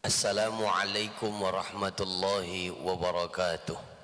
Assalamualaikum warahmatullahi wabarakatuh.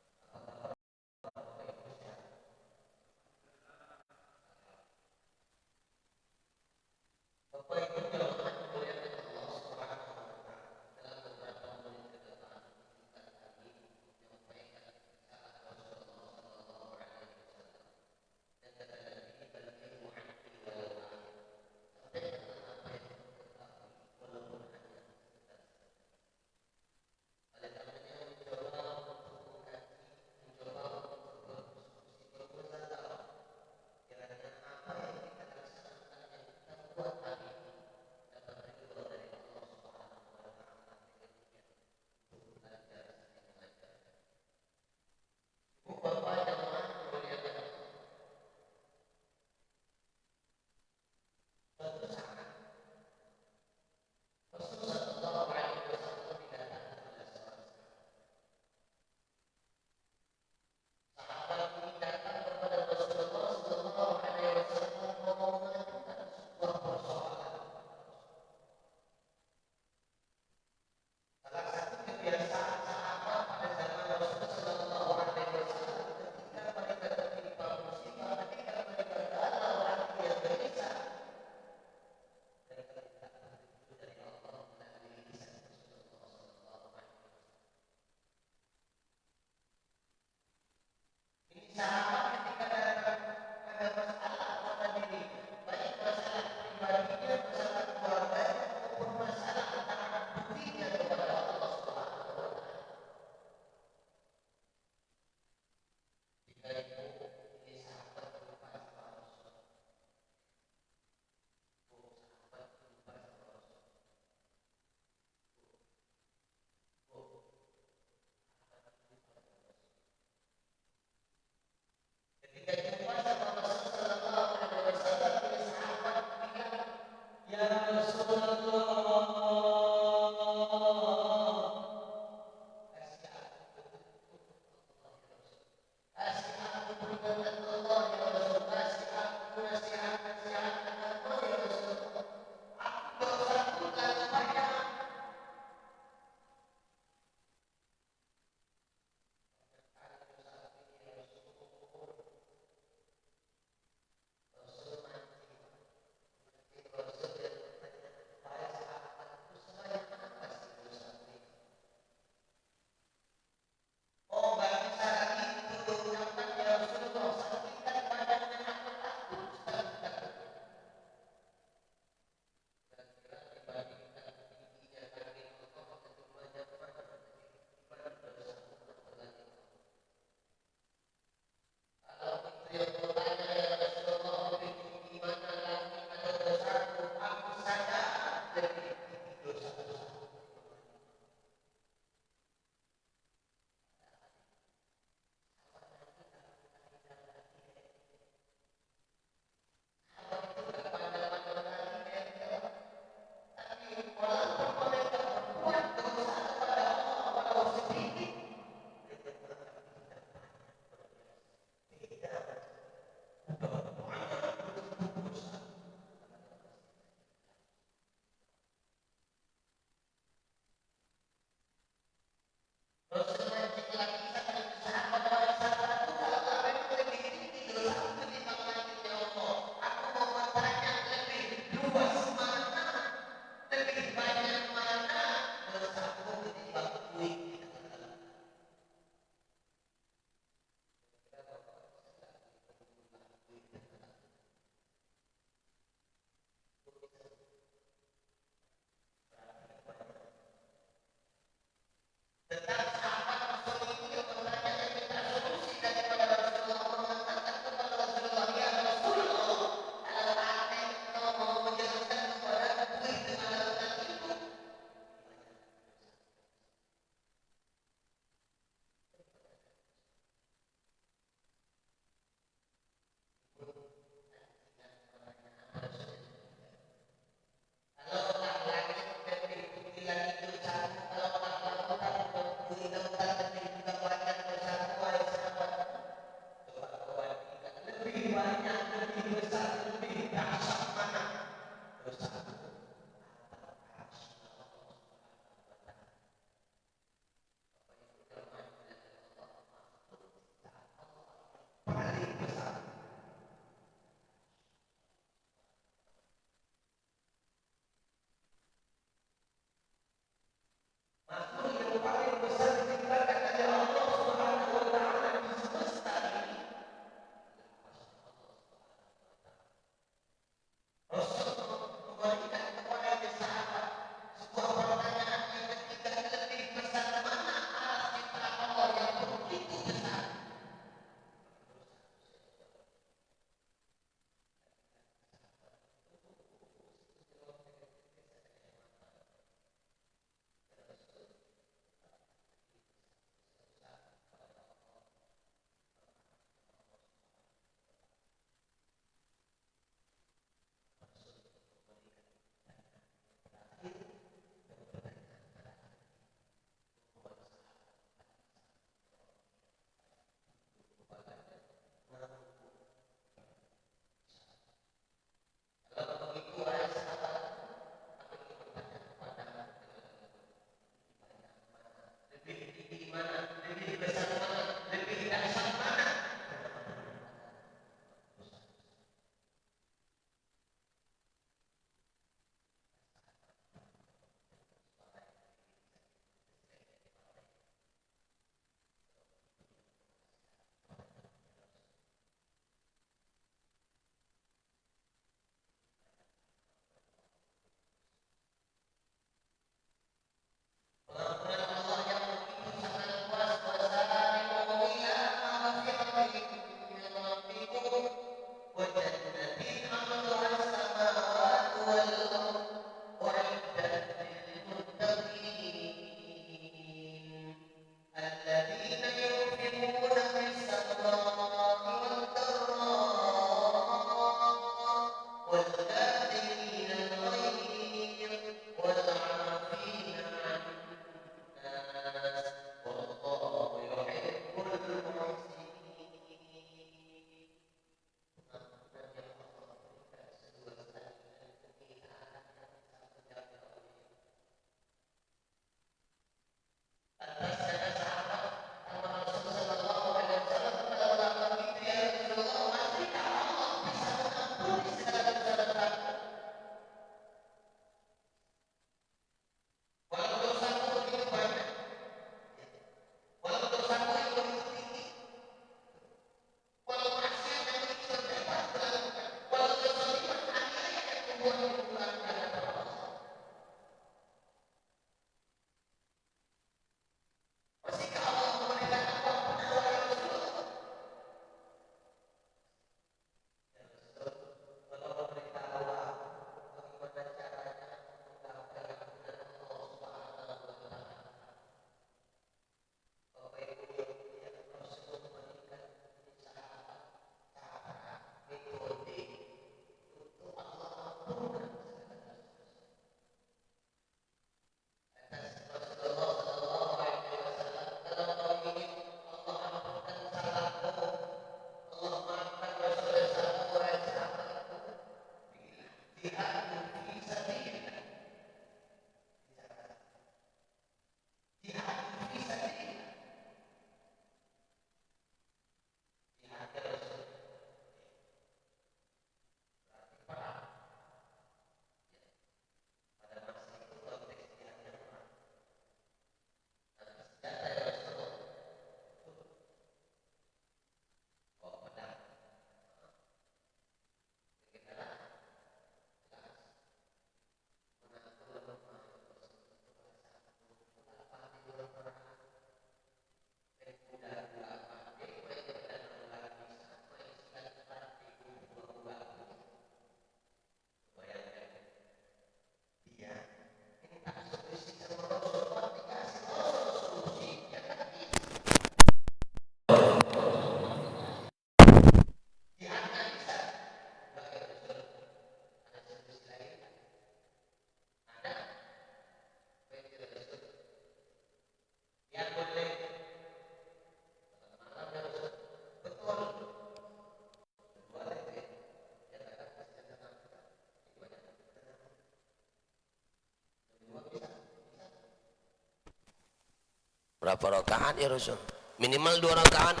Berapa rakaat ya Rasul? Minimal 2 rakaat.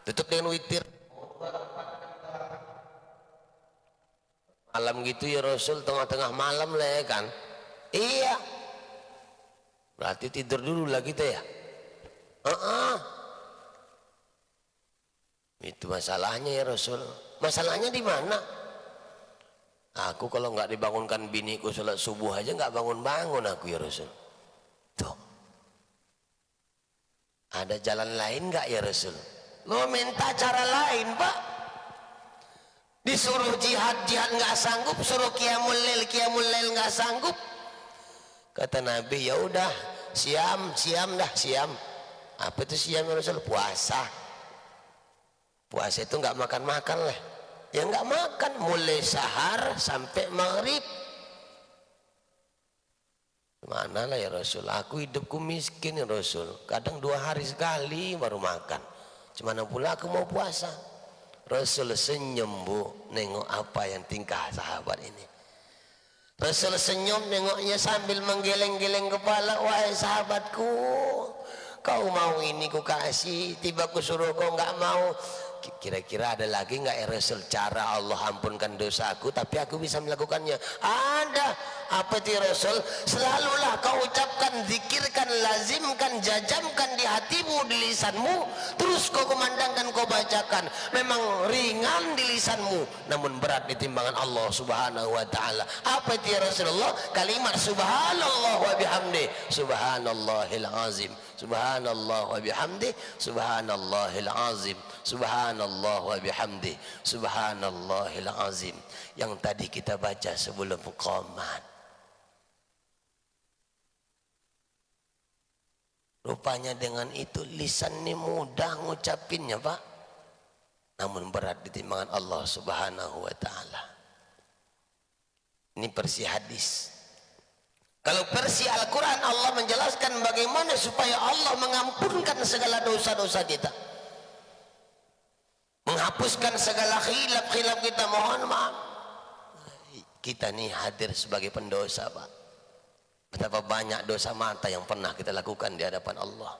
Tutup dengan witir. Malam gitu ya Rasul, tengah-tengah malam lah ya kan? Iya. Berarti tidur dulu lah kita ya. Itu masalahnya ya Rasul. Masalahnya di mana? Aku kalau nggak dibangunkan biniku sholat subuh aja nggak bangun-bangun aku ya Rasul. Tuh. Ada jalan lain nggak ya Rasul? Lo minta cara lain Pak. Disuruh jihad nggak sanggup, suruh qiyamul lail nggak sanggup. Kata Nabi, ya udah siam dah siam. Apa itu siam ya Rasul? Puasa. Puasa itu nggak makan lah. Ya nggak makan mulai sahar sampai maghrib. Mana lah ya Rasul? Aku hidupku miskin ya Rasul. Kadang 2 hari sekali baru makan. Cuman pula aku mau puasa. Rasul senyum bu, nengok apa yang tingkah sahabat ini. Rasul senyum nengoknya sambil menggeleng-geleng kepala. Wahai sahabatku, kau mau ini ku kasih, tiba ku suruh kau nggak mau. Kira-kira ada lagi nggak ya Rasul cara Allah ampunkan dosaku tapi aku bisa melakukannya? Ada. Apa itu ya Rasul? Selalulah kau ucapkan, zikirkan, lazimkan, jajamkan di hatimu, di lisanmu, terus kau kumandangkan, kau bacakan. Memang ringan di lisanmu namun berat di timbangan Allah subhanahu wa ta'ala. Apa itu ya Rasulullah? Kalimat subhanallah wa bihamdi subhanallahil azim, subhanallah wa bihamdi subhanallahil azim, subhanallah wa bihamdi subhanallahil azim, yang tadi kita baca sebelum qomat. Rupanya dengan itu lisan ini mudah ngucapinnya Pak, namun berat di timbangan Allah subhanahu wa ta'ala. Ini versi hadis. Kalau versi Al-Quran, Allah menjelaskan bagaimana supaya Allah mengampunkan segala dosa-dosa kita, menghapuskan segala khilaf kita. Mohon maaf, kita nih hadir sebagai pendosa Pak. Betapa banyak dosa mata yang pernah kita lakukan di hadapan Allah.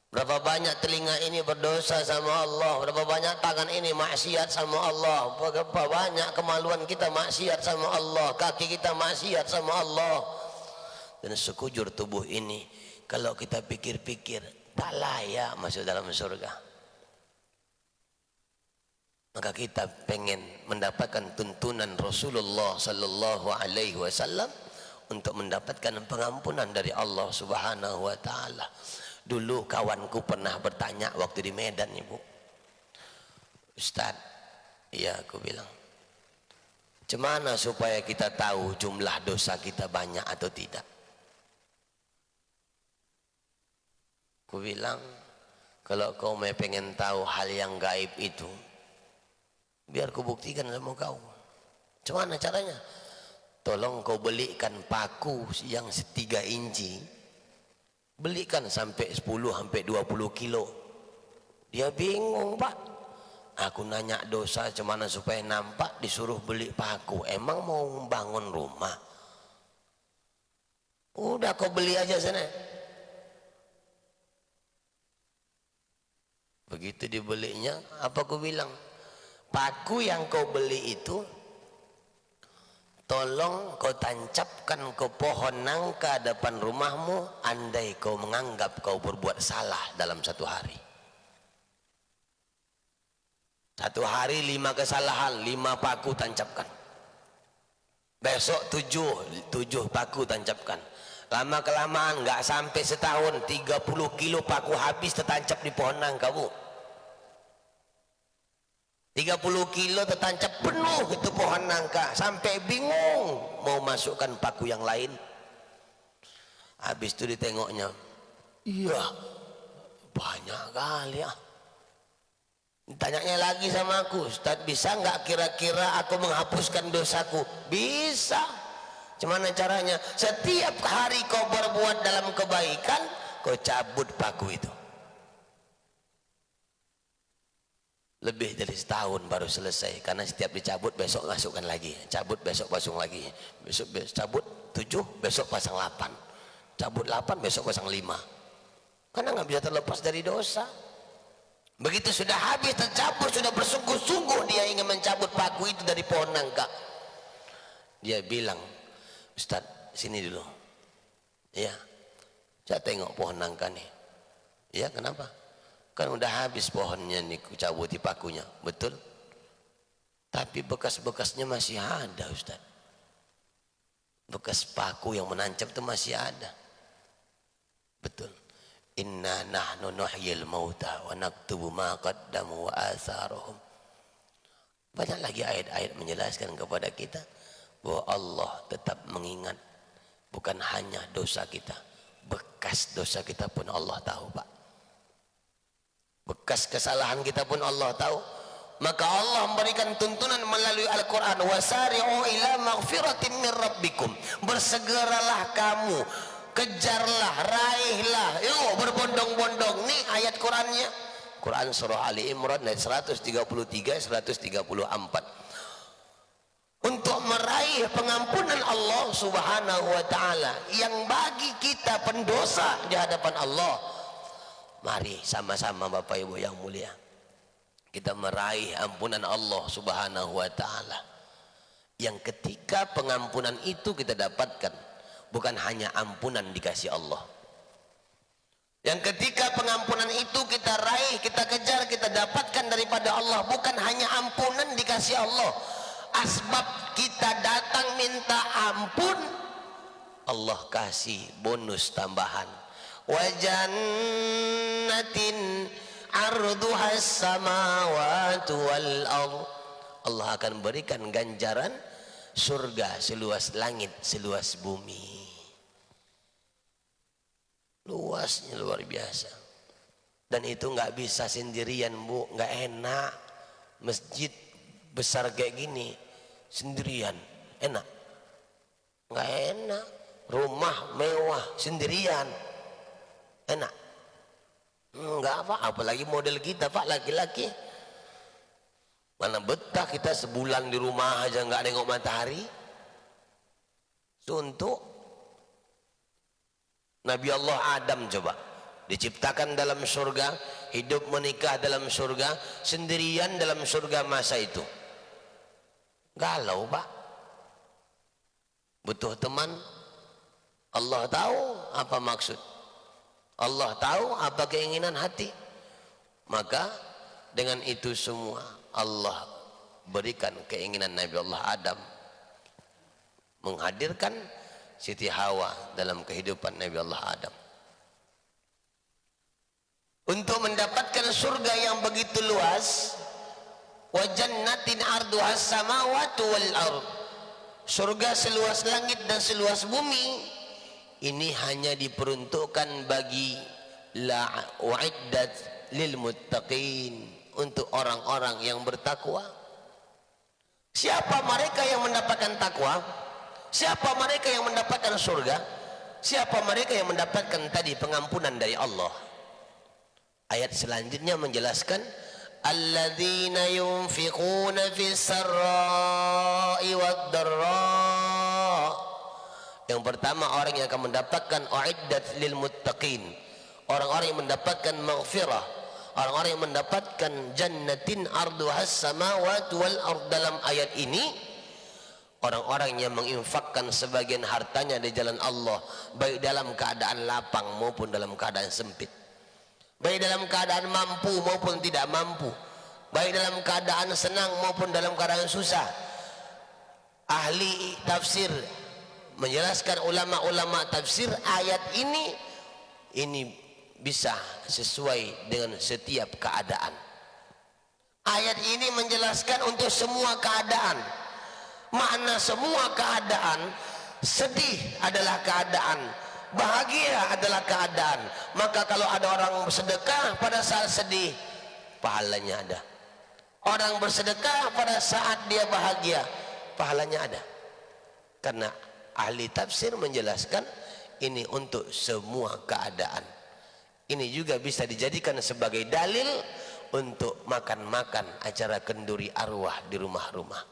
Berapa banyak telinga ini berdosa sama Allah. Berapa banyak tangan ini maksiat sama Allah. Berapa banyak kemaluan kita maksiat sama Allah. Kaki kita maksiat sama Allah. Dan sekujur tubuh ini kalau kita pikir-pikir tak layak masuk dalam surga. Maka kita pengen mendapatkan tuntunan Rasulullah sallallahu alaihi wasallam untuk mendapatkan pengampunan dari Allah subhanahu wa ta'ala. Dulu kawanku pernah bertanya waktu di Medan Ibu, Ustaz, iya aku bilang, gimana supaya kita tahu jumlah dosa kita banyak atau tidak? Aku bilang, kalau kau mau pengen tahu hal yang gaib itu, biar ku buktikan sama kau. Gimana caranya? Tolong kau belikan paku yang 3 inci, belikan sampai 10 sampai 20 kilo. Dia bingung Pak. Aku nanya dosa gimana supaya nampak, disuruh beli paku. Emang mau bangun rumah? Udah kau beli aja sana. Begitu dibelinya, apa aku bilang? Paku yang kau beli itu tolong kau tancapkan ke pohon nangka depan rumahmu, andai kau menganggap kau berbuat salah dalam 1 hari. 1 hari 5 kesalahan, 5 paku tancapkan. Besok 7 paku tancapkan. Lama kelamaan nggak sampai setahun 30 kilo paku habis tertancap di pohon nangka Bu. 30 kilo tertancap penuh itu pohon nangka, sampai bingung mau masukkan paku yang lain. Habis itu ditengoknya, iya banyak kali ya. Tanyanya lagi sama aku, Ustaz bisa nggak kira-kira aku menghapuskan dosaku? Bisa. Gimana caranya? Setiap hari kau berbuat dalam kebaikan, kau cabut paku itu. Lebih dari setahun baru selesai, karena setiap dicabut besok masukkan lagi, cabut besok pasang lagi, besok cabut 7 besok pasang 8, cabut 8 besok pasang 5. karena nggak bisa terlepas dari dosa. Begitu sudah habis tercabut, sudah bersungguh-sungguh dia ingin mencabut paku itu dari pohon nangka, dia bilang, Ustaz sini dulu ya, saya tengok pohon nangka nih. Ya kenapa? Kan udah habis pohonnya nih, kucabuti pakunya. Betul, tapi bekas-bekasnya masih ada Ustaz. Bekas paku yang menancap itu masih ada. Betul. Inna nahnu nuhyil mauta wa naktubu ma qaddamu wa atharuhum. Banyak lagi ayat-ayat menjelaskan kepada kita bahwa Allah tetap mengingat bukan hanya dosa kita, bekas dosa kita pun Allah tahu, Pak. Bekas kesalahan kita pun Allah tahu. Maka Allah memberikan tuntunan melalui Al-Quran, wasari'u ila maghfiratin min rabbikum, bersegeralah kamu, kejarlah, raihlah, yuk berbondong-bondong. Nih ayat Qurannya, Quran surah Ali Imran ayat 133 134, untuk meraih pengampunan Allah subhanahu wa ta'ala yang bagi kita pendosa di hadapan Allah. Mari sama-sama Bapak Ibu yang mulia, kita meraih ampunan Allah subhanahu wa ta'ala, yang ketika pengampunan itu kita dapatkan bukan hanya ampunan dikasih Allah, yang ketika pengampunan itu kita raih, kita kejar, kita dapatkan daripada Allah, bukan hanya ampunan dikasih Allah, asbab kita datang minta ampun, Allah kasih bonus tambahan, wajannatin arduhas samawati wal ardh, Allah akan berikan ganjaran surga seluas langit seluas bumi. Luasnya luar biasa. Dan itu nggak bisa sendirian Bu, nggak enak. Masjid besar kayak gini sendirian enak? Nggak enak. Rumah mewah sendirian enak? Enggak Pak, apalagi model kita Pak, laki-laki. Mana betah kita sebulan di rumah aja nggak nengok matahari. Suntuk. Nabi Allah Adam coba diciptakan dalam surga, hidup menikah dalam surga, sendirian dalam surga masa itu. Galau Pak, butuh teman. Allah tahu apa maksud, Allah tahu apa keinginan hati. Maka dengan itu semua Allah berikan keinginan Nabi Allah Adam, menghadirkan Siti Hawa dalam kehidupan Nabi Allah Adam, untuk mendapatkan surga yang begitu luas. Wa jannatin arduhas samawati wal ardh, surga seluas langit dan seluas bumi. Ini hanya diperuntukkan bagi la wa'iddat lil muttaqin, untuk orang-orang yang bertakwa. Siapa mereka yang mendapatkan takwa? Siapa mereka yang mendapatkan surga? Siapa mereka yang mendapatkan tadi pengampunan dari Allah? Ayat selanjutnya menjelaskan, alladzina yunfiquna fis sarra'i wad dharra. Yang pertama, orang yang akan mendapatkan uiddat lil muttaqin, orang-orang yang mendapatkan maghfirah, orang-orang yang mendapatkan jannatin arduhas samawati wal ardh. Dalam ayat ini, orang-orang yang menginfakkan sebagian hartanya di jalan Allah, baik dalam keadaan lapang maupun dalam keadaan sempit, baik dalam keadaan mampu maupun tidak mampu, baik dalam keadaan senang maupun dalam keadaan susah. Ahli tafsir menjelaskan, ulama-ulama tafsir, ayat ini bisa sesuai dengan setiap keadaan. Ayat ini menjelaskan untuk semua keadaan. Makna semua keadaan, sedih adalah keadaan, bahagia adalah keadaan. Maka kalau ada orang bersedekah pada saat sedih, pahalanya ada. Orang bersedekah pada saat dia bahagia, pahalanya ada. Karena ahli tafsir menjelaskan ini untuk semua keadaan. Ini juga bisa dijadikan sebagai dalil untuk makan-makan acara kenduri arwah di rumah-rumah,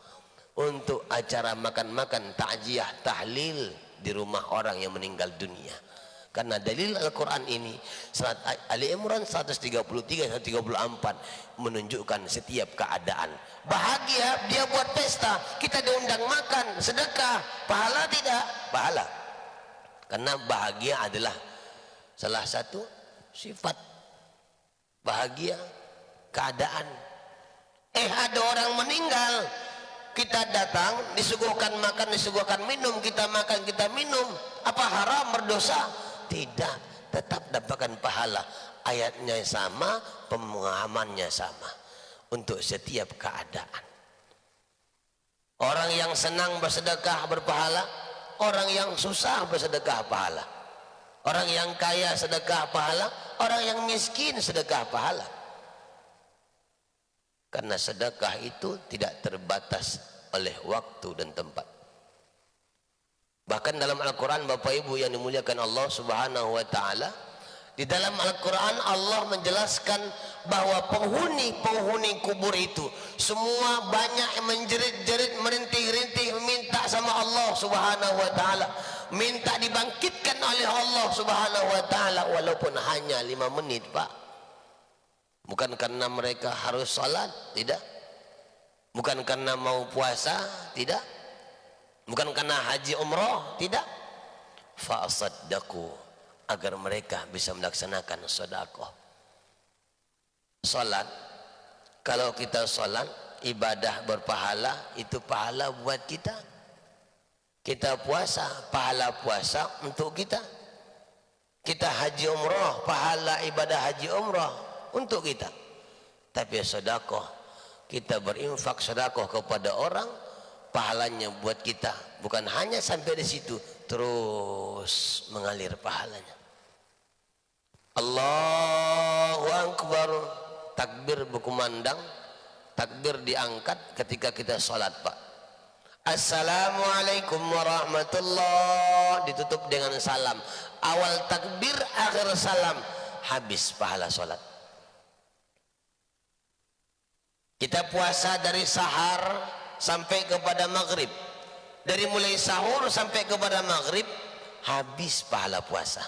untuk acara makan-makan takziah tahlil di rumah orang yang meninggal dunia. Karena dalil Al-Quran ini surat Ali Imran 133 134 menunjukkan setiap keadaan bahagia dia buat pesta, kita diundang makan, sedekah, pahala tidak? Pahala. Karena bahagia adalah salah satu sifat bahagia keadaan. Ada orang meninggal, kita datang, disuguhkan makan, disuguhkan minum, kita makan, kita minum, apa haram, berdosa? Tidak, tetap dapatkan pahala. Ayatnya sama, pemahamannya sama untuk setiap keadaan. Orang yang senang bersedekah berpahala, orang yang susah bersedekah pahala. Orang yang kaya sedekah pahala, orang yang miskin sedekah pahala. Karena sedekah itu tidak terbatas oleh waktu dan tempat. Bahkan dalam Al-Quran, Bapak Ibu yang dimuliakan Allah Subhanahu wa Ta'ala, di dalam Al-Quran Allah menjelaskan bahwa penghuni kubur itu semua banyak yang menjerit-jerit, merintih-rintih, minta sama Allah Subhanahu wa Ta'ala, minta dibangkitkan oleh Allah Subhanahu wa Ta'ala, walaupun hanya 5 menit, Pak. Bukan karena mereka harus salat, tidak. Bukan karena mau puasa, tidak. Bukan karena haji umrah, tidak. Fa'asaddaqu, agar mereka bisa melaksanakan sedekah. Salat, kalau kita salat ibadah berpahala, itu pahala buat kita. Kita puasa, pahala puasa untuk kita. Kita haji umrah, pahala ibadah haji umrah untuk kita. Tapi sedekah, kita berinfak sedekah kepada orang, pahalanya buat kita. Bukan hanya sampai di situ, terus mengalir pahalanya. Allahu Akbar, takbir berkumandang, takbir diangkat ketika kita sholat, Pak. Assalamualaikum warahmatullah, ditutup dengan salam. Awal takbir, akhir salam, habis pahala sholat. Kita puasa dari sahar sampai kepada maghrib, dari mulai sahur sampai kepada maghrib, habis pahala puasa.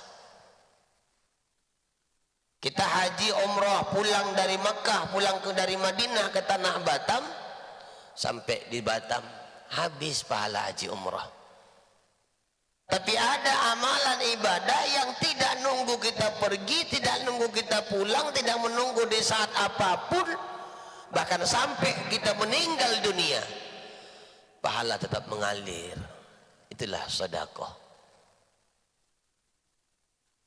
Kita haji umrah, pulang dari Mekah, pulang dari Madinah ke tanah Batam, sampai di Batam habis pahala haji umrah. Tapi ada amalan ibadah yang tidak nunggu kita pergi, tidak nunggu kita pulang, tidak menunggu di saat apapun, bahkan sampai kita meninggal dunia, pahala tetap mengalir. Itulah sedekah.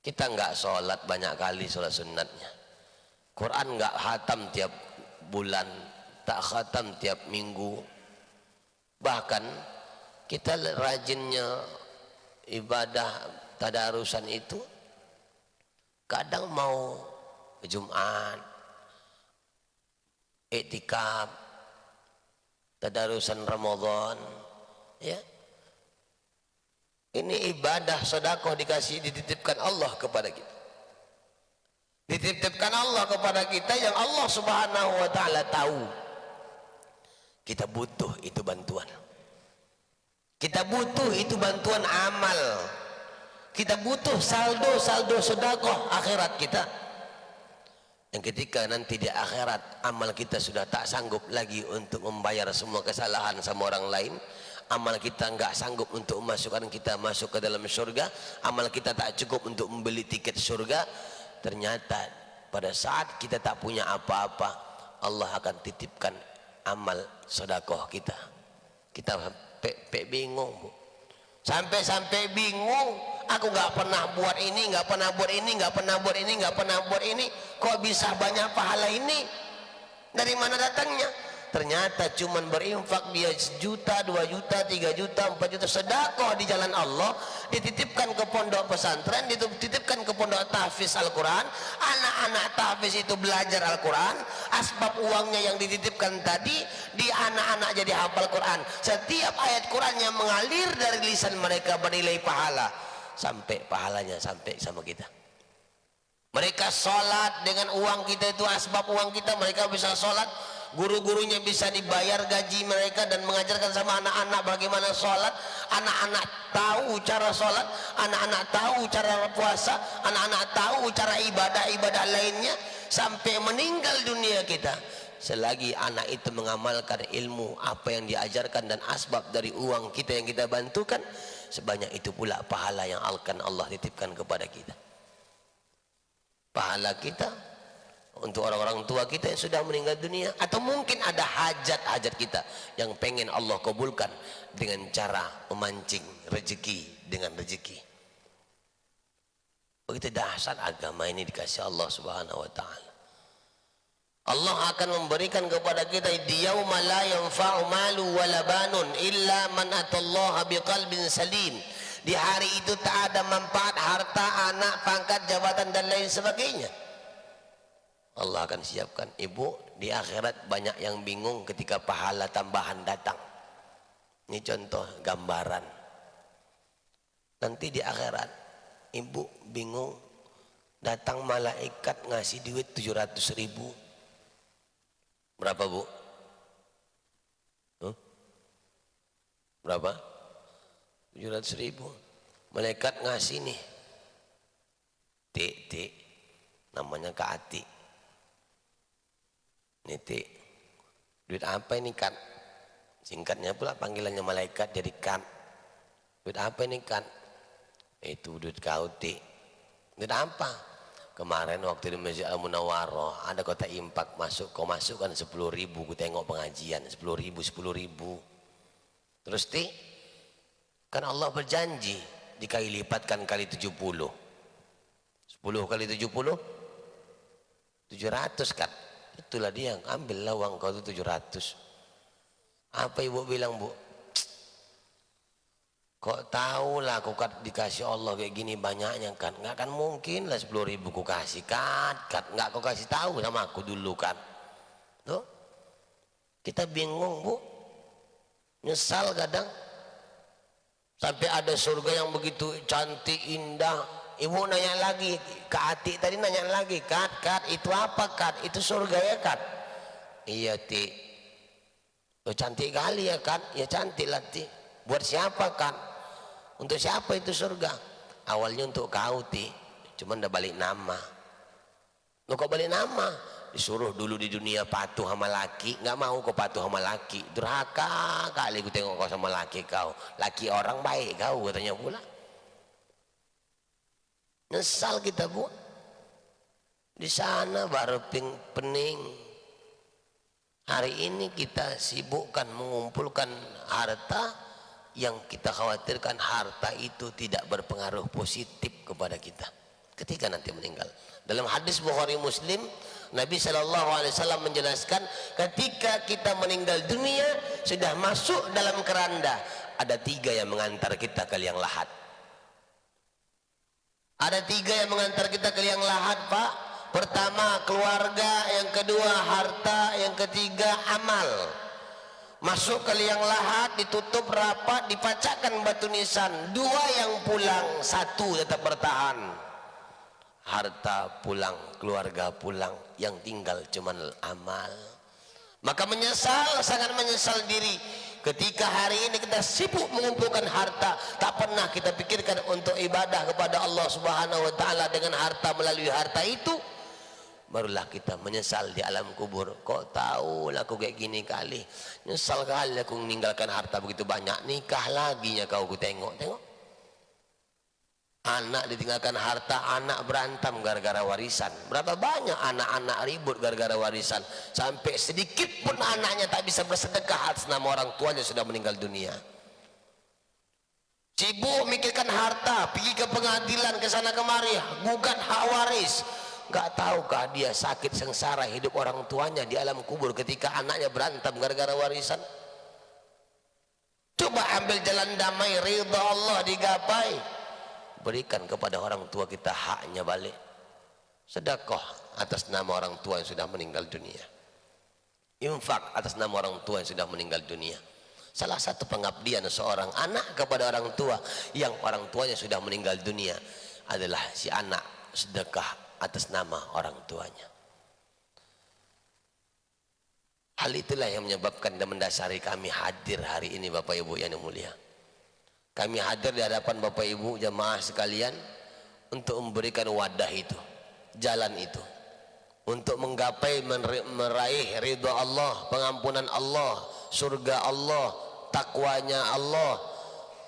Kita enggak sholat banyak kali, sholat sunnatnya. Quran enggak khatam tiap bulan, tak khatam tiap minggu. Bahkan kita rajinnya ibadah tadarusan itu, kadang mau Jumat, iktikaf, tadarusan Ramadan, ya. Ini ibadah sedekah dititipkan Allah kepada kita. Dititipkan Allah kepada kita yang Allah Subhanahu wa Ta'ala tahu kita butuh itu bantuan. Kita butuh itu bantuan amal. Kita butuh saldo sedekah akhirat kita. Yang ketika nanti di akhirat amal kita sudah tak sanggup lagi untuk membayar semua kesalahan sama orang lain, amal kita enggak sanggup untuk memasukkan kita masuk ke dalam surga, amal kita tak cukup untuk membeli tiket surga, ternyata pada saat kita tak punya apa-apa, Allah akan titipkan amal sedekah kita. Kita sampai bingung, Bu. Sampai bingung, aku nggak pernah buat ini, nggak pernah buat ini, nggak pernah buat ini, nggak pernah buat ini, kok bisa banyak pahala ini? Dari mana datangnya? Ternyata cuman berinfak dia 1 juta, 2 juta, 3 juta, 4 juta sedekah di jalan Allah, dititipkan ke pondok pesantren, dititipkan ke pondok tahfiz Al-Quran, anak-anak tahfiz itu belajar Al-Quran, asbab uangnya yang dititipkan tadi di anak-anak jadi hafal Quran. Setiap ayat Quran yang mengalir dari lisan mereka bernilai pahala, sampai pahalanya sampai sama kita. Mereka sholat dengan uang kita, itu asbab uang kita, mereka bisa sholat. guru-gurunya bisa dibayar gaji mereka dan mengajarkan sama anak-anak bagaimana sholat. Anak-anak tahu cara sholat, anak-anak tahu cara puasa, anak-anak tahu cara ibadah-ibadah lainnya sampai meninggal dunia kita. Selagi anak itu mengamalkan ilmu apa yang diajarkan dan asbab dari uang kita yang kita bantukan, sebanyak itu pula pahala yang akan Allah titipkan kepada kita. Pahala kita untuk orang-orang tua kita yang sudah meninggal dunia, atau mungkin ada hajat-hajat kita yang pengen Allah kabulkan dengan cara memancing rezeki dengan rezeki. Begitu dahsyat agama ini dikasih Allah Subhanahu wa taala. Allah akan memberikan kepada kita di yauma la yanfa'u malu wala banun illa man atallaha biqalbin salim. Di hari itu tak ada manfaat harta, anak, pangkat, jabatan dan lain sebagainya. Allah akan siapkan. Ibu, di akhirat banyak yang bingung ketika pahala tambahan datang. Ini contoh gambaran. Nanti di akhirat ibu bingung, datang malaikat ngasih duit 700.000. Berapa bu? Berapa? 700.000. Malaikat ngasih nih Tik namanya Kak Ati. Nitik, duit apa ini Kan? Singkatnya pula panggilannya malaikat jadi Kan. Duit apa ini Kan? Itu duit kau Tik. Duit apa? Kemarin waktu di Masjid Al-Munawwarah ada kotak impak masuk, kau masukkan 10.000, ku tengok pengajian 10.000. Terus Tik, kan Allah berjanji dikali lipatkan kali 70. 10 kali 70 700 Kan? Itulah dia, ambillah uang kau itu 700. Apa ibu bilang bu? Kok tahu lah kau dikasih Allah kayak gini banyaknya Kan? Nggak kan mungkin lah 10.000 ku kasih Kan? Nggak kau kasih tahu sama aku dulu Kan? Tuh, kita bingung bu, nyesal kadang. Sampai ada surga yang begitu cantik indah. Ibu nanya lagi, Kak Ati tadi nanya lagi, Kat, itu apa Kat? Itu surga ya Kat? Iya Ti. Oh, cantik kali ya Kat? Ya cantik lah Ti. Buat siapa Kat? Untuk siapa itu surga? Awalnya untuk kau Ti, cuman udah balik nama. Lo kok balik nama? Disuruh dulu di dunia patuh sama laki, nggak mau kau patuh sama laki. Durhaka kali gue tengok kau sama laki kau. Laki orang baik kau katanya pula. Nyesal kita bu, di sana baru pening. Hari ini kita sibukkan mengumpulkan harta yang kita khawatirkan harta itu tidak berpengaruh positif kepada kita ketika nanti meninggal. Dalam hadis Bukhari Muslim, Nabi SAW menjelaskan ketika kita meninggal dunia sudah masuk dalam keranda, ada 3 yang mengantar kita ke liang lahat. Ada 3 yang mengantar kita ke liang lahat Pak. Pertama keluarga, yang kedua harta, yang ketiga amal. Masuk ke liang lahat, ditutup rapat, dipacakkan batu nisan. 2 yang pulang, 1 tetap bertahan. Harta pulang, keluarga pulang, yang tinggal cuman amal. Maka menyesal, sangat menyesal diri ketika hari ini kita sibuk mengumpulkan harta, tak pernah kita pikirkan untuk ibadah kepada Allah Subhanahu wa taala dengan harta. Melalui harta itu barulah kita menyesal di alam kubur. Kok tahu lah aku kayak gini kali, nyesal kali aku meninggalkan harta begitu banyak. Nikah lagi nya kau, ku tengok anak ditinggalkan harta, anak berantem gara-gara warisan. Berapa banyak anak-anak ribut gara-gara warisan, sampai sedikit pun anaknya tak bisa bersedekah atas nama orang tuanya sudah meninggal dunia. Sibuk mikirkan harta, pergi ke pengadilan ke sana kemari, gugat hak waris. Gak tahukah dia sakit sengsara hidup orang tuanya di alam kubur ketika anaknya berantem gara-gara warisan? Coba ambil jalan damai, ridha Allah digapai. Berikan kepada orang tua kita haknya balik. Sedekah atas nama orang tua yang sudah meninggal dunia. Infak atas nama orang tua yang sudah meninggal dunia. Salah satu pengabdian seorang anak kepada orang tua yang orang tuanya sudah meninggal dunia adalah si anak sedekah atas nama orang tuanya. Hal itulah yang menyebabkan dan mendasari kami hadir hari ini Bapak Ibu yang mulia. Kami hadir di hadapan Bapak Ibu jamaah sekalian untuk memberikan wadah itu, jalan itu, untuk menggapai meraih ridha Allah, pengampunan Allah, surga Allah, takwanya Allah.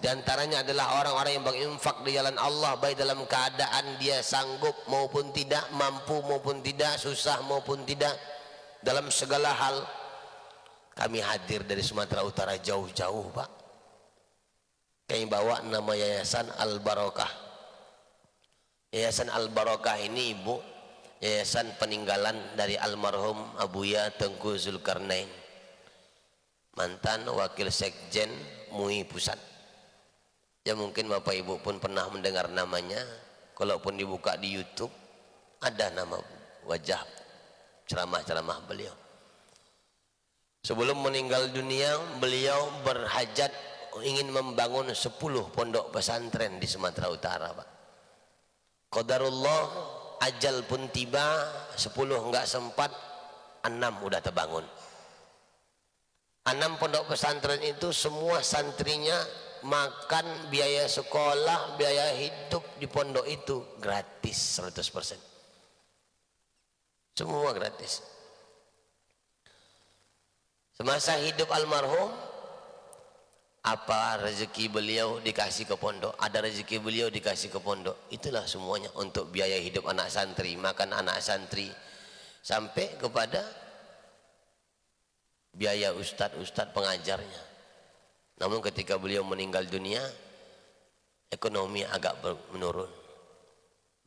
Di antaranya adalah orang-orang yang berinfak di jalan Allah, baik dalam keadaan dia sanggup maupun tidak, mampu maupun tidak, susah maupun tidak, dalam segala hal. Kami hadir dari Sumatera Utara jauh-jauh Pak. Kami bawa nama Yayasan Al-Barokah. Yayasan Al-Barokah ini Ibu, yayasan peninggalan dari almarhum Abuya Tengku Zulkarnain, mantan wakil sekjen MUI Pusat. Ya mungkin Bapak Ibu pun pernah mendengar namanya, kalaupun dibuka di YouTube ada nama wajah ceramah-ceramah beliau. Sebelum meninggal dunia beliau berhajat ingin membangun 10 pondok pesantren di Sumatera Utara Pak. Qadarullah ajal pun tiba, 10 enggak sempat, 6 udah terbangun. 6 pondok pesantren itu semua santrinya makan, biaya sekolah, biaya hidup di pondok itu gratis 100%. Semua gratis. Semasa hidup almarhum, apa rezeki beliau dikasih ke pondok, ada rezeki beliau dikasih ke pondok, itulah semuanya untuk biaya hidup anak santri, makan anak santri, sampai kepada biaya ustadz pengajarnya. Namun ketika beliau meninggal dunia, ekonomi agak menurun.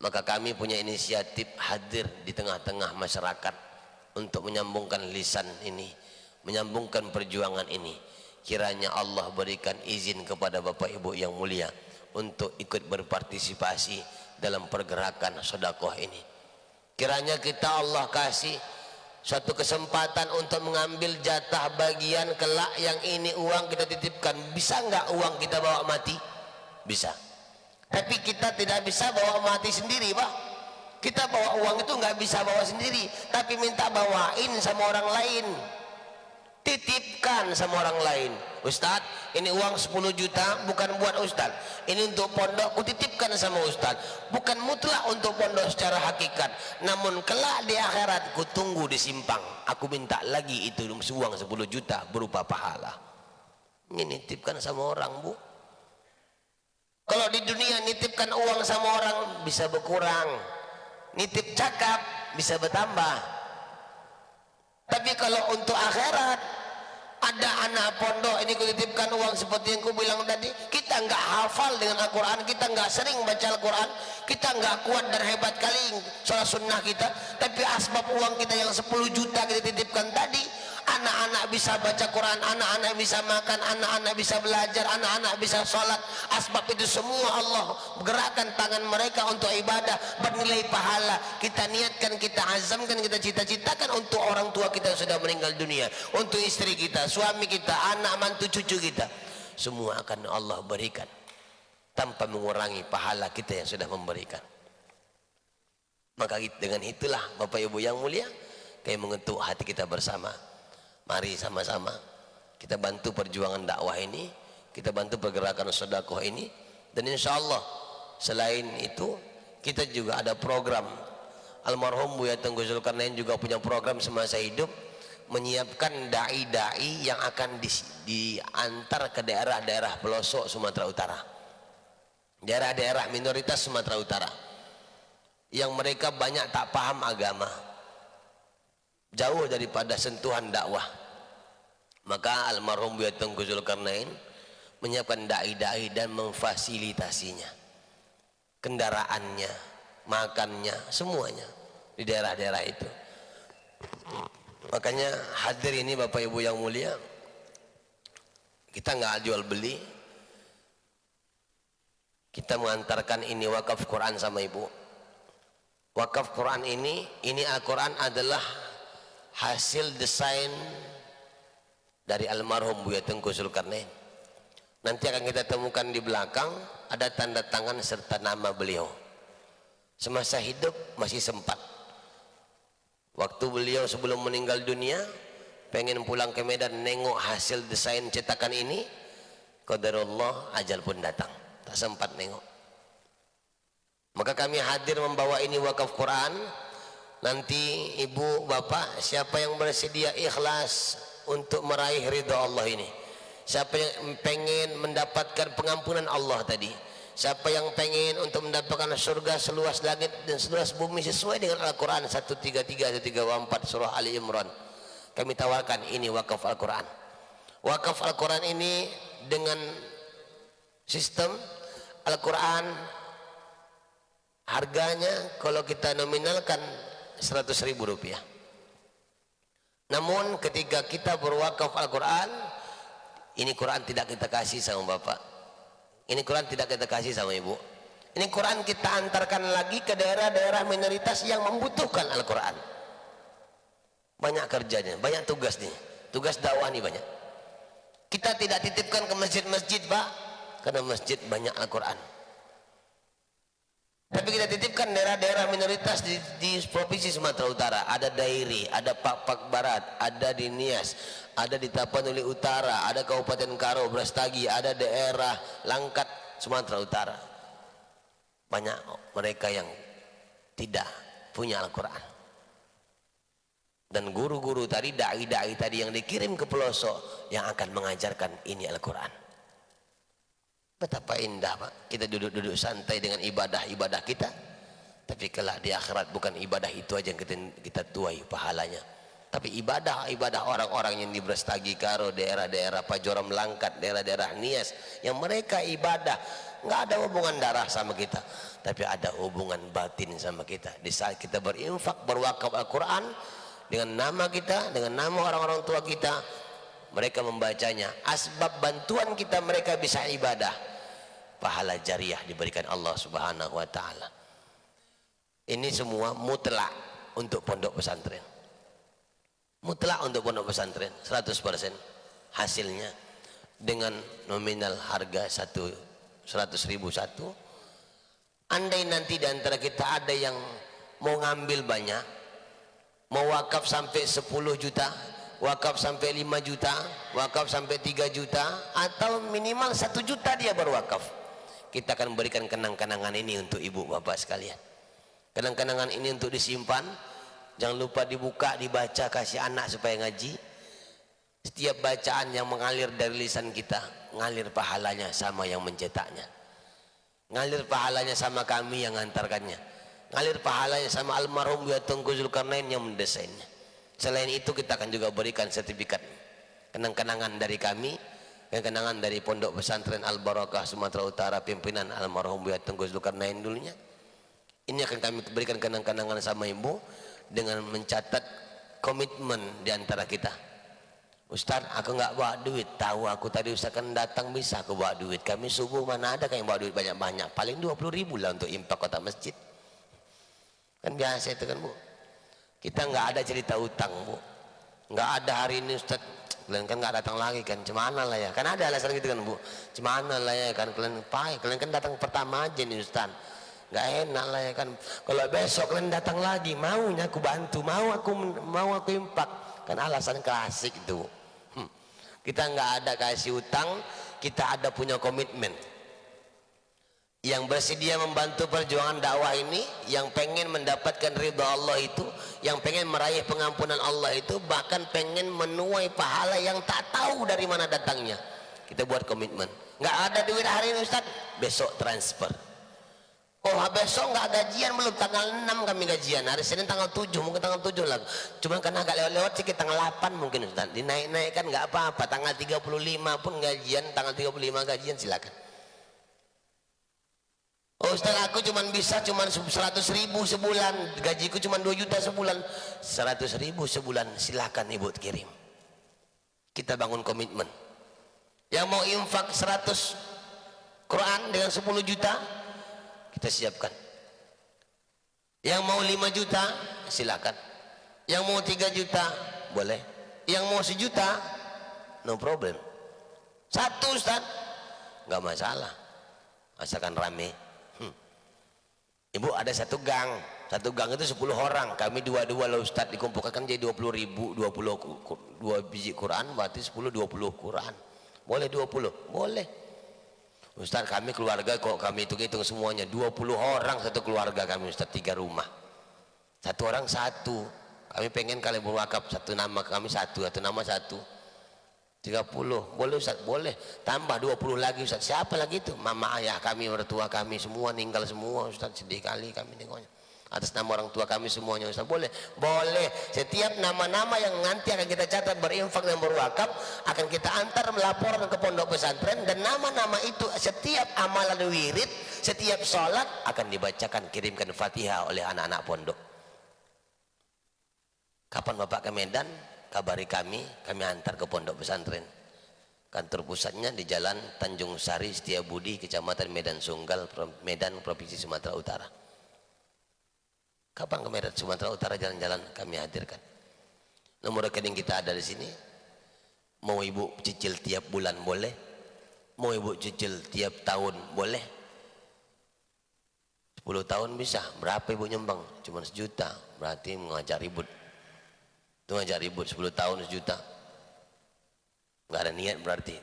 Maka kami punya inisiatif hadir di tengah-tengah masyarakat untuk menyambungkan lisan ini, menyambungkan perjuangan ini. Kiranya Allah berikan izin kepada Bapak Ibu yang mulia untuk ikut berpartisipasi dalam pergerakan sedekah ini. Kiranya kita Allah kasih suatu kesempatan untuk mengambil jatah bagian kelak yang ini uang kita titipkan. Bisa enggak uang kita bawa mati? Bisa. Tapi kita tidak bisa bawa mati sendiri Pak. Kita bawa uang itu enggak bisa bawa sendiri, tapi minta bawain sama orang lain. Titipkan sama orang lain. Ustadz, ini uang 10 juta bukan buat Ustadz, ini untuk pondok, ku titipkan sama Ustadz. Bukan mutlak untuk pondok secara hakikat, namun kelak di akhirat ku tunggu di simpang, aku minta lagi itu uang 10 juta berupa pahala. Ini nitipkan sama orang Bu. Kalau di dunia nitipkan uang sama orang bisa berkurang, nitip cakap bisa bertambah. Tapi kalau untuk akhirat, ada anak pondok ini kutitipkan uang seperti yang ku bilang tadi, kita enggak hafal dengan Al-Quran, kita enggak sering baca Al-Quran, kita enggak kuat dan hebat kali sholat sunnah kita, tapi asbab uang kita yang 10 juta kita titipkan tadi, anak-anak bisa baca Quran, anak-anak bisa makan, anak-anak bisa belajar, anak-anak bisa sholat. Asbab itu semua Allah gerakkan tangan mereka untuk ibadah bernilai pahala. Kita niatkan, kita azamkan, kita cita-citakan untuk orang tua kita yang sudah meninggal dunia, untuk istri kita, suami kita, anak, mantu, cucu kita, semua akan Allah berikan tanpa mengurangi pahala kita yang sudah memberikan. Maka dengan itulah Bapak Ibu yang mulia, kami mengetuk hati kita bersama. Mari sama-sama kita bantu perjuangan dakwah ini, kita bantu pergerakan sedekah ini, dan insya Allah selain itu kita juga ada program. Almarhum Buya Tengku Zulkarnain juga punya program semasa hidup, menyiapkan dai-dai yang akan diantar ke daerah-daerah pelosok Sumatera Utara, daerah-daerah minoritas Sumatera Utara yang mereka banyak tak paham agama, jauh daripada sentuhan dakwah. Maka almarhum Buya Tengku Zulkarnain menyiapkan dai-dai dan memfasilitasinya, kendaraannya, makannya, semuanya di daerah-daerah itu. Makanya hadir ini Bapak Ibu yang mulia, kita nggak jual beli, kita mengantarkan ini wakaf Quran sama Ibu. Wakaf Quran ini Al-Quran adalah hasil desain dari almarhum Buya Tengku Zulkarnain. Nanti akan kita temukan di belakang ada tanda tangan serta nama beliau. Semasa hidup masih sempat. Waktu beliau sebelum meninggal dunia, pengen pulang ke Medan nengok hasil desain cetakan ini, qadarullah ajal pun datang, tak sempat nengok. Maka kami hadir membawa ini wakaf Quran. Nanti ibu bapak siapa yang bersedia ikhlas untuk meraih ridha Allah ini, siapa yang pengen mendapatkan pengampunan Allah tadi, siapa yang pengen untuk mendapatkan surga seluas langit dan seluas bumi sesuai dengan Al-Quran 133 134 surah Ali Imran, kami tawarkan ini wakaf Al-Quran. Wakaf Al-Quran ini dengan sistem Al-Quran harganya kalau kita nominalkan 100.000 rupiah. Namun ketika kita berwakaf Al-Quran, ini Quran tidak kita kasih sama bapak, ini Quran tidak kita kasih sama ibu, ini Quran kita antarkan lagi ke daerah-daerah minoritas yang membutuhkan Al-Quran. Banyak kerjanya, banyak tugas nih, tugas dakwah nih banyak. Kita tidak titipkan ke masjid-masjid pak, karena masjid banyak Al-Quran. Tapi kita titipkan daerah-daerah minoritas di provinsi Sumatera Utara. Ada Dairi, ada Pak Barat, ada di Nias, ada di Tapanuli Utara, ada Kabupaten Karo, Brastagi, ada daerah Langkat, Sumatera Utara. Banyak mereka yang tidak punya Al-Quran. Dan guru-guru tadi, da'i-da'i tadi yang dikirim ke pelosok yang akan mengajarkan ini Al-Quran. Betapa indah pak, kita duduk-duduk santai dengan ibadah-ibadah kita, tapi kelak di akhirat bukan ibadah itu aja yang kita tuai pahalanya, tapi ibadah-ibadah orang-orang yang di Brastagi, Karo, daerah-daerah Pajoram, Langkat, daerah-daerah Nias, yang mereka ibadah nggak ada hubungan darah sama kita, tapi ada hubungan batin sama kita. Di saat kita berinfak, berwakaf Al-Quran dengan nama kita, dengan nama orang-orang tua kita, mereka membacanya, asbab bantuan kita mereka bisa ibadah, pahala jariah diberikan Allah Subhanahu wa taala. Ini semua mutlak untuk pondok pesantren, mutlak untuk pondok pesantren 100% hasilnya dengan nominal harga 100.000 satu. Andai nanti di antara kita ada yang mau ngambil banyak, mau wakaf sampai 10 juta, wakaf sampai 5 juta, wakaf sampai 3 juta, atau minimal 1 juta dia berwakaf, kita akan berikan kenang-kenangan ini untuk ibu bapak sekalian. Kenang-kenangan ini untuk disimpan, jangan lupa dibuka, dibaca, kasih anak supaya ngaji. Setiap bacaan yang mengalir dari lisan kita, ngalir pahalanya sama yang mencetaknya, ngalir pahalanya sama kami yang mengantarkannya, ngalir pahalanya sama almarhum Buya Tengku Zulkarnain yang mendesainnya. Selain itu kita akan juga berikan sertifikat kenang-kenangan dari kami, kenangan dari Pondok Pesantren Al-Barakah Sumatera Utara pimpinan almarhum Buya Tengku Zulkarnain dulunya. Ini akan kami berikan kenang-kenangan sama ibu dengan mencatat komitmen di antara kita. Ustaz, aku nggak bawa duit. Tahu aku tadi Ustaz kan datang bisa aku bawa duit. Kami subuh mana ada kayak bawa duit banyak-banyak. Paling 20.000 lah untuk impak kota masjid. Kan biasa itu kan bu. Kita nggak ada cerita utang bu. Nggak ada hari ini Ustaz, kalian kan nggak datang lagi kan, cemana lah ya. Kan ada alasan gitu kan bu. Cemana lah ya kan, kalian kan datang pertama aja nih Ustaz. Nggak enak lah ya kan. Kalau besok kalian datang lagi, maunya aku bantu, mau aku impak. Kan alasan klasik itu. Kita nggak ada kasih utang, kita ada punya komitmen. Yang bersedia membantu perjuangan dakwah ini, yang pengen mendapatkan ridha Allah itu, yang pengen meraih pengampunan Allah itu, bahkan pengen menuai pahala yang tak tahu dari mana datangnya. Kita buat komitmen. Nggak ada duit hari ini Ustaz, besok transfer. Oh besok nggak gajian, belum tanggal 6 kami gajian, hari Senin tanggal 7, mungkin tanggal 7 lah, cuma karena agak lewat-lewat sedikit tanggal 8 mungkin Ustaz, dinaik-naikkan nggak apa-apa, tanggal 35 pun gajian, tanggal 35 gajian silakan. Oh Ustaz aku bisa 100.000 sebulan, gajiku cuma 2 juta sebulan. 100.000 sebulan silakan ibu kirim, kita bangun komitmen. Yang mau infak 100 Quran dengan 10 juta kita siapkan. Yang mau 5 juta silakan, yang mau 3 juta boleh, yang mau 1 juta no problem. 1 Ustaz nggak masalah asalkan rame. Ibu ada 1 gang Satu gang itu 10 orang, kami dua-dua lah Ustadz, dikumpulkan jadi 20.000, 2 biji Quran berarti 10, 20 Quran. Boleh 20? Boleh. Ustadz, kami keluarga kok kami hitung-hitung semuanya 20 orang satu keluarga kami Ustadz, 3 rumah. Satu orang satu. Kami pengen kalian berwakaf, satu nama kami satu nama satu. 30. Boleh Ustadz? Boleh. Tambah 20 lagi Ustadz. Siapa lagi itu? Mama ayah kami, mertua kami semua meninggal semua Ustadz, sedih kali kami nengoknya. Atas nama orang tua kami semuanya Ustaz. Boleh? Boleh. Setiap nama-nama yang nanti akan kita catat berinfak dan berwakaf akan kita antar melaporkan ke pondok pesantren, dan nama-nama itu setiap amalan wirid, setiap sholat akan dibacakan, kirimkan Fatihah oleh anak-anak pondok. Kapan Bapak ke Medan? Kabari kami antar ke pondok pesantren. Kantor pusatnya di Jalan Tanjung Sari Setiabudi, Kecamatan Medan Sunggal, Medan, Provinsi Sumatera Utara. Kapan ke Medan Sumatera Utara jalan-jalan kami hadirkan. Nomor rekening kita ada di sini. Mau ibu cicil tiap bulan boleh. Mau ibu cicil tiap tahun boleh. 10 tahun bisa. Berapa ibu nyumbang? Cuma 1 juta. Berarti mengajak ribut. Itu ngajak ribut 10 tahun 1 juta. Nggak ada niat berarti.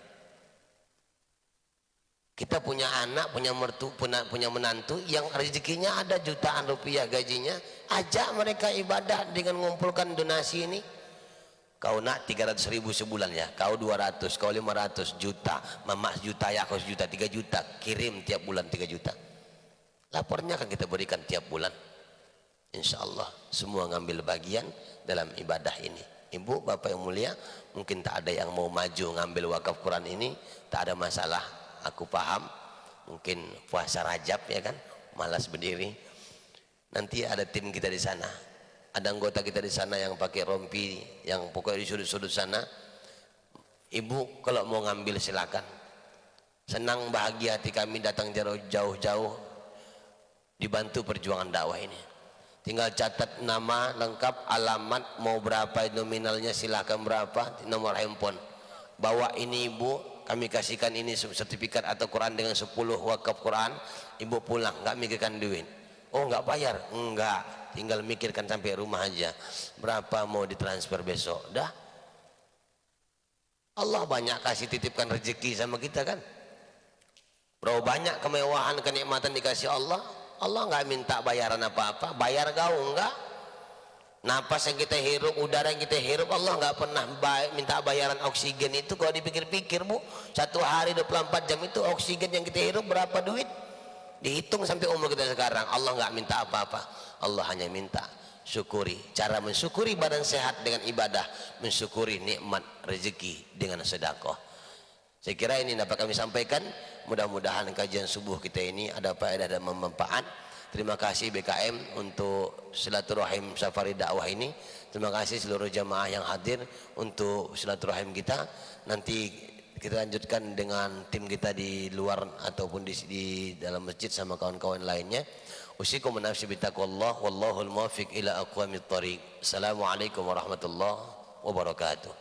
Kita punya anak, punya menantu yang rezekinya ada jutaan rupiah gajinya, ajak mereka ibadah dengan mengumpulkan donasi ini. Kau nak 300.000 sebulan ya, kau 200, kau 500 juta, mama juta, ya kau 1 juta, 3 juta, kirim tiap bulan 3 juta. Lapornya akan kita berikan tiap bulan. Insya Allah semua ngambil bagian dalam ibadah ini. Ibu, bapak yang mulia, mungkin tak ada yang mau maju ngambil wakaf Quran ini, tak ada masalah. Aku paham, mungkin puasa Rajab ya kan, malas berdiri. Nanti ada tim kita di sana, ada anggota kita di sana yang pakai rompi, yang pokoknya di sudut-sudut sana. Ibu kalau mau ngambil silakan. Senang bahagia hati kami datang jauh-jauh dibantu perjuangan dakwah ini. Tinggal catat nama lengkap, alamat, mau berapa nominalnya silakan, berapa nomor handphone. Bawa ini ibu, kami kasihkan ini sertifikat atau Quran dengan 10 wakaf Quran. Ibu pulang nggak mikirkan duit. Oh nggak bayar? Enggak, tinggal mikirkan sampai rumah aja berapa mau ditransfer besok. Dah, Allah banyak kasih titipkan rezeki sama kita kan. Berapa banyak kemewahan kenikmatan dikasih Allah. Allah nggak minta bayaran apa-apa. Bayar kau enggak. Napas yang kita hirup, udara yang kita hirup, Allah nggak pernah minta bayaran oksigen itu. Kalau dipikir-pikir bu, 1 hari 24 jam itu oksigen yang kita hirup berapa duit? Dihitung sampai umur kita sekarang. Allah nggak minta apa-apa. Allah hanya minta syukuri. Cara mensyukuri badan sehat dengan ibadah, mensyukuri nikmat rezeki dengan sedekah. Saya kira ini dapat kami sampaikan. Mudah-mudahan kajian subuh kita ini ada faedah dan bermanfaat. Terima kasih BKM untuk silaturahim safari dakwah ini. Terima kasih seluruh jamaah yang hadir untuk silaturahim kita. Nanti kita lanjutkan dengan tim kita di luar ataupun di dalam masjid sama kawan-kawan lainnya. Usikum nafsi bitaqwallah wallahul muwaffiq ila aqwamit thoriq. Assalamualaikum warahmatullahi wabarakatuh.